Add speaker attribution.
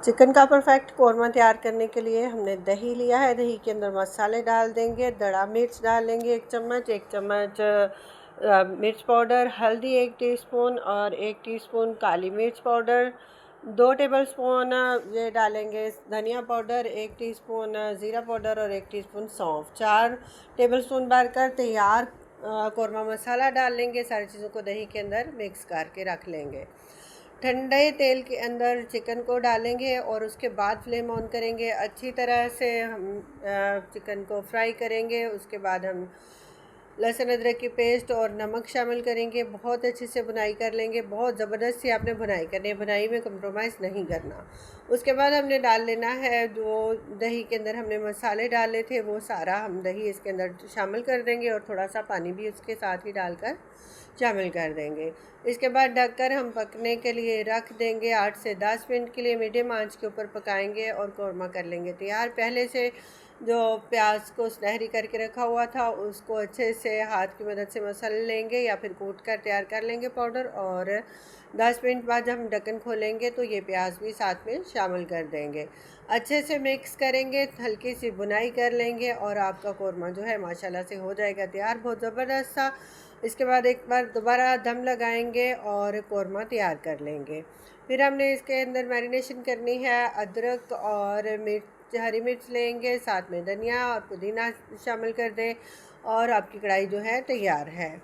Speaker 1: Chicken का perfect korma तैयार करने के लिए हमने दही लिया है। दही के अंदर मसाले डाल देंगे। दड़ा मिर्च डालेंगे 1 चम्मच मिर्च पाउडर, हल्दी 1 टीस्पून और 1 टीस्पून काली मिर्च पाउडर, 2 टेबलस्पून ये डालेंगे धनिया पाउडर, 1 टीस्पून ज़ीरा पाउडर और 1 टीस्पून सौंफ, 4 टेबलस्पून भरकर तैयार कौरमा मसाला डाल लेंगे। सारी चीज़ों को दही के अंदर मिक्स करके रख लेंगे। ठंडे तेल के अंदर चिकन को डालेंगे और उसके बाद फ्लेम ऑन करेंगे। अच्छी तरह से हम चिकन को फ्राई करेंगे। उसके बाद हम लहसुन अदरक की पेस्ट और नमक शामिल करेंगे। बहुत अच्छे से भुनाई कर लेंगे। बहुत ज़बरदस्त सी आपने भुनाई करनी है, भुनाई में कंप्रोमाइज़ नहीं करना। उसके बाद हमने डाल लेना है जो दही के अंदर हमने मसाले डाले थे, वो सारा हम दही इसके अंदर शामिल कर देंगे और थोड़ा सा पानी भी उसके साथ ही डालकर शामिल कर देंगे। इसके बाद ढककर हम पकने के लिए रख देंगे। 8 से 10 मिनट के लिए मीडियम आंच के ऊपर पकाएंगे और कौरमा कर लेंगे तैयार। पहले से जो प्याज को सुनहरी करके रखा हुआ था उसको अच्छे से हाथ की मदद से मसल लेंगे या फिर कूट कर तैयार कर लेंगे पाउडर, और 10 मिनट बाद हम ढक्कन खोलेंगे तो ये प्याज भी साथ में शामिल कर देंगे। अच्छे से मिक्स करेंगे, हल्की सी बुनाई कर लेंगे और आपका कौरमा जो है माशाल्लाह से हो जाएगा तैयार, बहुत ज़बरदस्त सा। इसके बाद एक बार दोबारा दम लगाएंगे और कौरमा तैयार कर लेंगे। फिर हमने इसके अंदर मैरिनेशन करनी है। अदरक और मिर्च, हरी मिर्च लेंगे, साथ में धनिया और पुदीना शामिल कर दें और आपकी कढ़ाई जो है तैयार है।